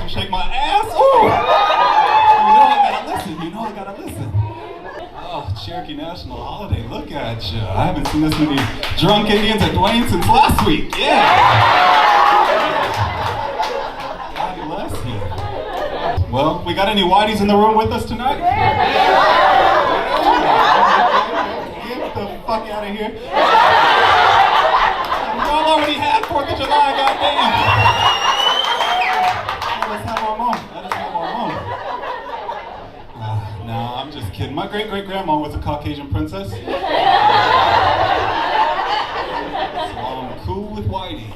shake my ass. Ooh! You know I gotta listen. Oh, Cherokee National Holiday, look at ya. I haven't seen this many drunk Indians at Dwayne since last week. Yeah. God bless you. Well, we got any whiteys in the room with us tonight? Get the fuck out of here. Y'all already had 4th of July, goddamn. Let us have our moment. Let us have our moment. No, I'm just kidding. My great-great-grandma was a Caucasian princess. So I'm cool with whitey.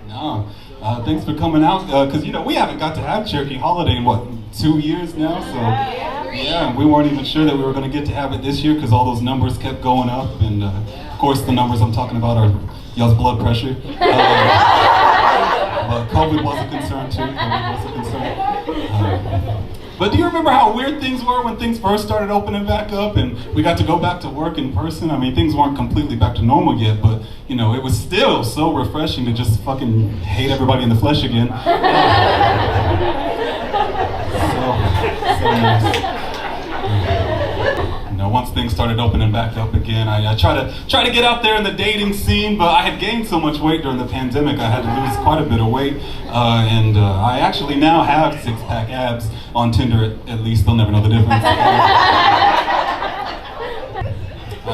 No, thanks for coming out. Because, you know, we haven't got to have Cherokee Holiday in, what, 2 years now? So, yeah, we weren't even sure that we were going to get to have it this year because all those numbers kept going up. And, of course, the numbers I'm talking about are y'all's blood pressure. But COVID was a concern, too. But do you remember how weird things were when things first started opening back up and we got to go back to work in person? I mean, things weren't completely back to normal yet, but, you know, it was still so refreshing to just fucking hate everybody in the flesh again. So nice. You know, once things started opening back up again, I try to get out there in the dating scene, but I had gained so much weight during the pandemic, I had to lose quite a bit of weight, and I actually now have 6-pack abs on Tinder, at least. They'll never know the difference. I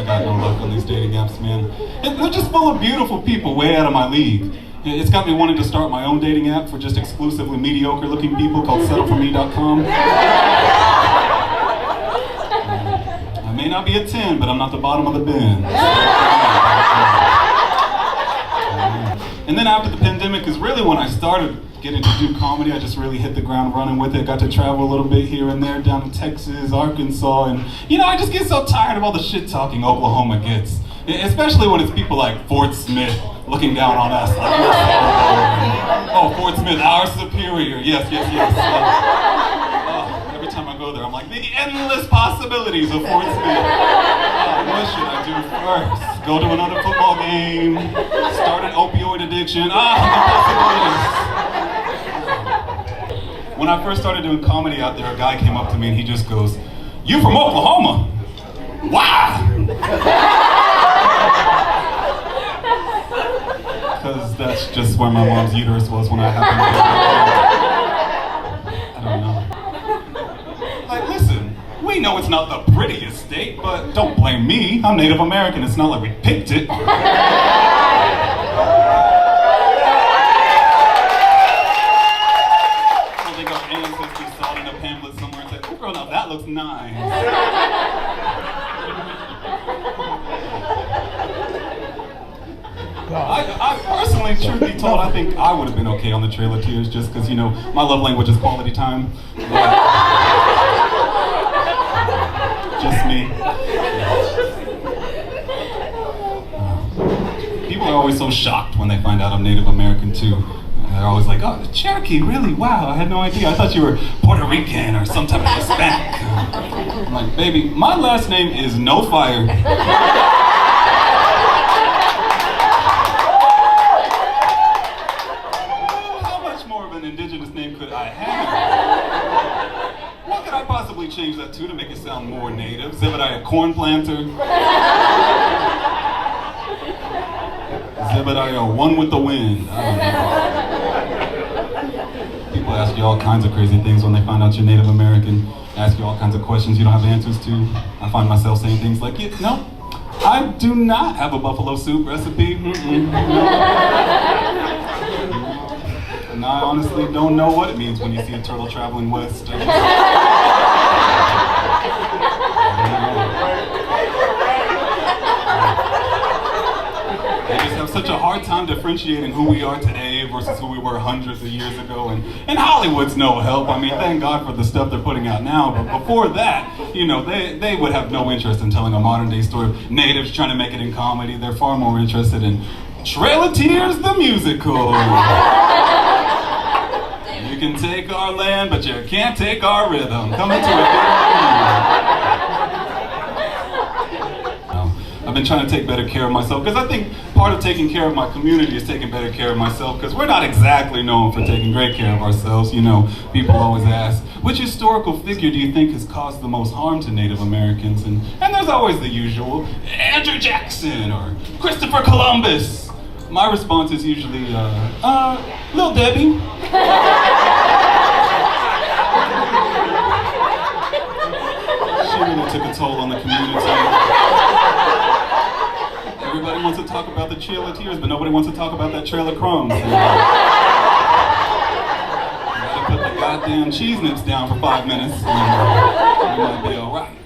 got no luck on these dating apps, man. They're just full of beautiful people way out of my league. It's got me wanting to start my own dating app for just exclusively mediocre looking people called settleforme.com. I may not be a 10, but I'm not the bottom of the bin. And then after the pandemic is really when I started getting to do comedy. I just really hit the ground running with it. Got to travel a little bit here and there down to Texas, Arkansas, and you know, I just get so tired of all the shit talking Oklahoma gets. Especially when it's people like Fort Smith looking down on us like, oh, Fort Smith, our superior, yes. Every time I go there, I'm like, the endless possibilities of Fort Smith. What should I do first? Go to another football game? Start an opioid addiction? The possibilities. When I first started doing comedy out there, a guy came up to me and he just goes, "You from Oklahoma? Why?" Because that's just where my mom's uterus was when I happened to I don't know. Like, listen, we know it's not the prettiest state, but don't blame me. I'm Native American. It's not like we picked it. So they got ancestors saw it in a pamphlet somewhere and said, "Oh girl, now that looks nice." I personally, truth be told, I think I would have been okay on the Trail of Tears just because, you know, my love language is quality time. Just me. People are always so shocked when they find out I'm Native American too. They're always like, "Oh, Cherokee, really? Wow, I had no idea. I thought you were Puerto Rican or some type of Hispanic." I'm like, "Baby, my last name is Nofire." Indigenous name could I have? What could I possibly change that to make it sound more native? Zebadiah corn planter? Zebadiah one with the wind? I don't know. People ask you all kinds of crazy things when they find out you're Native American. Ask you all kinds of questions you don't have answers to. I find myself saying things like, "No, I do not have a buffalo soup recipe. And I honestly don't know what it means when you see a turtle traveling west." They just have such a hard time differentiating who we are today versus who we were hundreds of years ago. And Hollywood's no help. I mean, thank God for the stuff they're putting out now. But before that, you know, they would have no interest in telling a modern day story of natives trying to make it in comedy. They're far more interested in Trail of Tears, the musical. You can take our land, but you can't take our rhythm. Coming to a theater near you. I've I've been trying to take better care of myself, because I think part of taking care of my community is taking better care of myself, because we're not exactly known for taking great care of ourselves. You know, people always ask, which historical figure do you think has caused the most harm to Native Americans? And there's always the usual, Andrew Jackson or Christopher Columbus. My response is usually, Lil Debbie. She really took a toll on the community. Everybody wants to talk about the Trail of Tears, but nobody wants to talk about that Trail of Crumbs. You gotta put the goddamn cheese nips down for 5 minutes, and you might be alright.